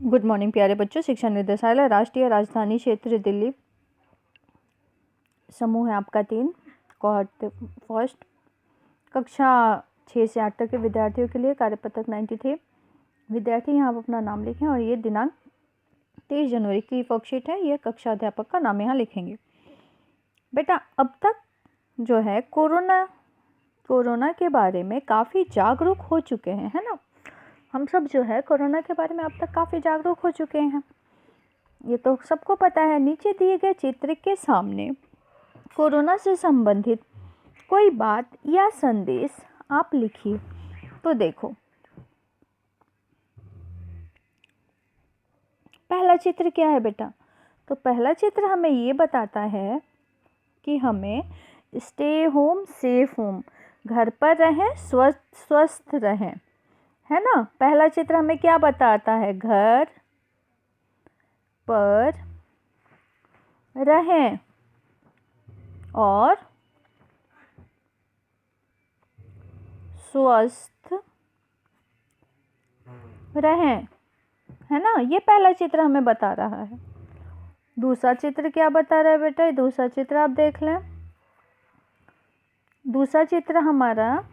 Good morning प्यारे बच्चों। शिक्षा निदेशालय राष्ट्रीय राजधानी क्षेत्र दिल्ली समूह है आपका 3 कोहॉर्ट फर्स्ट कक्षा 6 से 8 तक के विद्यार्थियों के लिए कार्यपत्रक 93। विद्यार्थी यहाँ अपना नाम लिखें और ये दिनांक 23 जनवरी की वर्कशीट है। यह कक्षा अध्यापक का नाम यहाँ लिखेंगे। बेटा अब तक जो है कोरोना के बारे में काफ़ी जागरूक हो चुके हैं, है ना। हम सब जो है कोरोना के बारे में अब तक काफ़ी जागरूक हो चुके हैं, ये तो सबको पता है। नीचे दिए गए चित्र के सामने कोरोना से संबंधित कोई बात या संदेश आप लिखिए। तो देखो पहला चित्र क्या है बेटा। तो पहला चित्र हमें ये बताता है कि हमें स्टे होम सेफ होम, घर पर रहें, स्वस्थ रहें, है ना। पहला चित्र हमें क्या बताता है, घर पर रहें और स्वस्थ रहें, है ना। ये पहला चित्र हमें बता रहा है। दूसरा चित्र क्या बता रहा है बेटा, दूसरा चित्र आप देख लें। दूसरा चित्र हमारा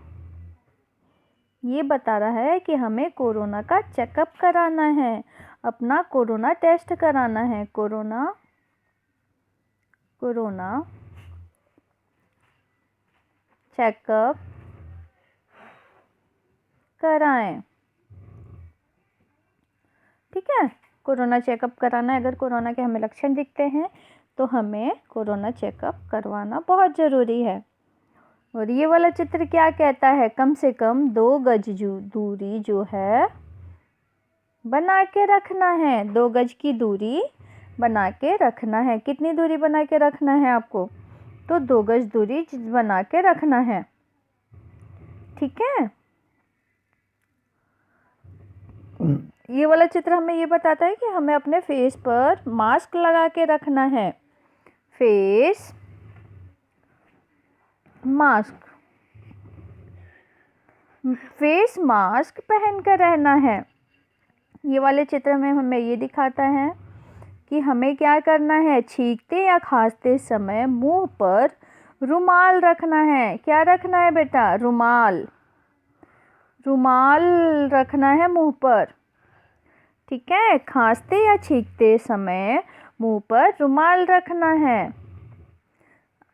ये बता रहा है कि हमें कोरोना का चेकअप कराना है, अपना कोरोना टेस्ट कराना है। कोरोना चेकअप कराएं, ठीक है। कोरोना चेकअप कराना है। अगर कोरोना के हमें लक्षण दिखते हैं तो हमें कोरोना चेकअप करवाना बहुत ज़रूरी है। और ये वाला चित्र क्या कहता है, कम से कम 2 गज दूरी जो है बना के रखना है। 2 गज की दूरी बना के रखना है। कितनी दूरी बना के रखना है आपको, तो 2 गज दूरी बना के रखना है, ठीक है। ये वाला चित्र हमें ये बताता है कि हमें अपने फेस पर मास्क लगा के रखना है। फेस मास्क पहन कर रहना है। ये वाले चित्र में हमें ये दिखाता है कि हमें क्या करना है, छींकते या खांसते समय मुंह पर रुमाल रखना है। क्या रखना है बेटा, रुमाल रखना है मुंह पर, ठीक है। खांसते या छींकते समय मुंह पर रुमाल रखना है।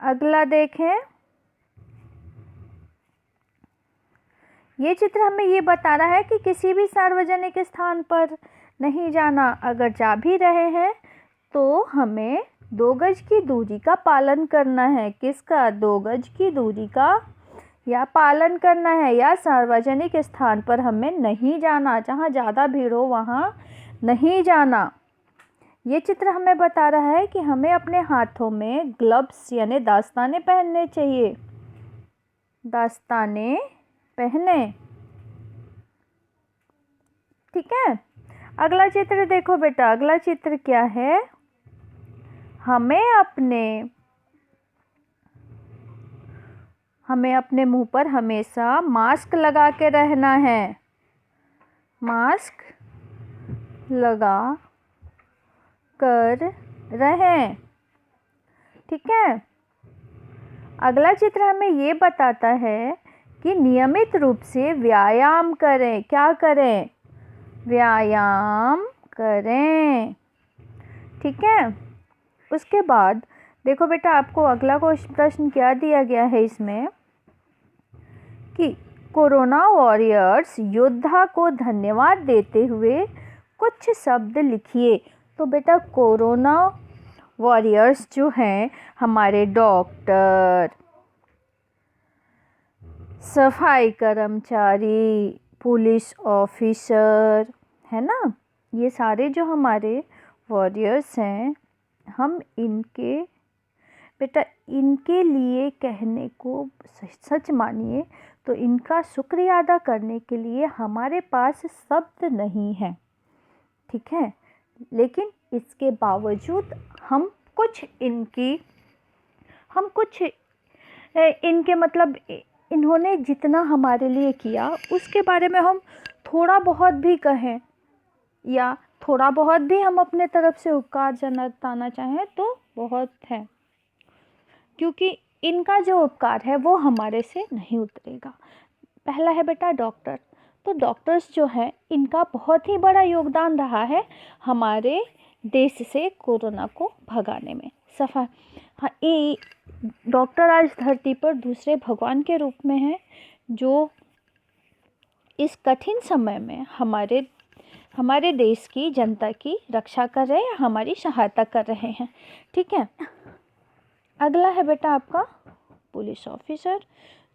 अगला देखें, ये चित्र हमें ये बता रहा है कि किसी भी सार्वजनिक स्थान पर नहीं जाना। अगर जा भी रहे हैं तो हमें 2 गज की दूरी का पालन करना है। किसका, 2 गज की दूरी का या पालन करना है। या सार्वजनिक स्थान पर हमें नहीं जाना, जहाँ ज़्यादा भीड़ हो वहाँ नहीं जाना। ये चित्र हमें बता रहा है कि हमें अपने हाथों में ग्लव्स यानी दस्ताने पहनने चाहिए। दस्ताने पहने, ठीक है। अगला चित्र देखो बेटा, अगला चित्र क्या है, हमें अपने मुंह पर हमेशा मास्क लगा के रहना है। मास्क लगा कर रहें, ठीक है। अगला चित्र हमें ये बताता है कि नियमित रूप से व्यायाम करें। क्या करें, व्यायाम करें, ठीक है। उसके बाद देखो बेटा, आपको अगला प्रश्न क्या दिया गया है इसमें कि कोरोना वॉरियर्स योद्धा को धन्यवाद देते हुए कुछ शब्द लिखिए। तो बेटा कोरोना वॉरियर्स जो हैं हमारे डॉक्टर, सफाई कर्मचारी, पुलिस ऑफिसर, है ना, ये सारे जो हमारे वॉरियर्स हैं, हम इनके लिए कहने को सच मानिए तो इनका शुक्रिया अदा करने के लिए हमारे पास शब्द नहीं है, ठीक है। लेकिन इसके बावजूद हम कुछ इनके मतलब इन्होंने जितना हमारे लिए किया उसके बारे में हम थोड़ा बहुत भी कहें या थोड़ा बहुत भी हम अपने तरफ से उपकार जताना चाहें तो बहुत है, क्योंकि इनका जो उपकार है वो हमारे से नहीं उतरेगा। पहला है बेटा डॉक्टर। तो डॉक्टर्स जो है इनका बहुत ही बड़ा योगदान रहा है हमारे देश से कोरोना को भगाने में। सफा हाँ, ये डॉक्टर आज धरती पर दूसरे भगवान के रूप में हैं, जो इस कठिन समय में हमारे देश की जनता की रक्षा कर रहे हैं, हमारी सहायता कर रहे हैं। ठीक है। अगला है बेटा आपका पुलिस ऑफिसर,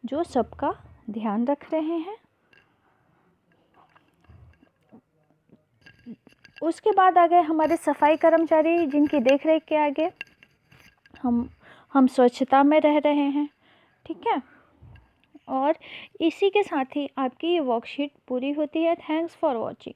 जो सबका ध्यान रख रहे हैं। उसके बाद आ गए हमारे सफाई कर्मचारी, जिनकी देख रेख के आगे हम स्वच्छता में रह रहे हैं। ठीक है। और इसी के साथ ही आपकी ये वर्कशीट पूरी होती है। Thanks for watching.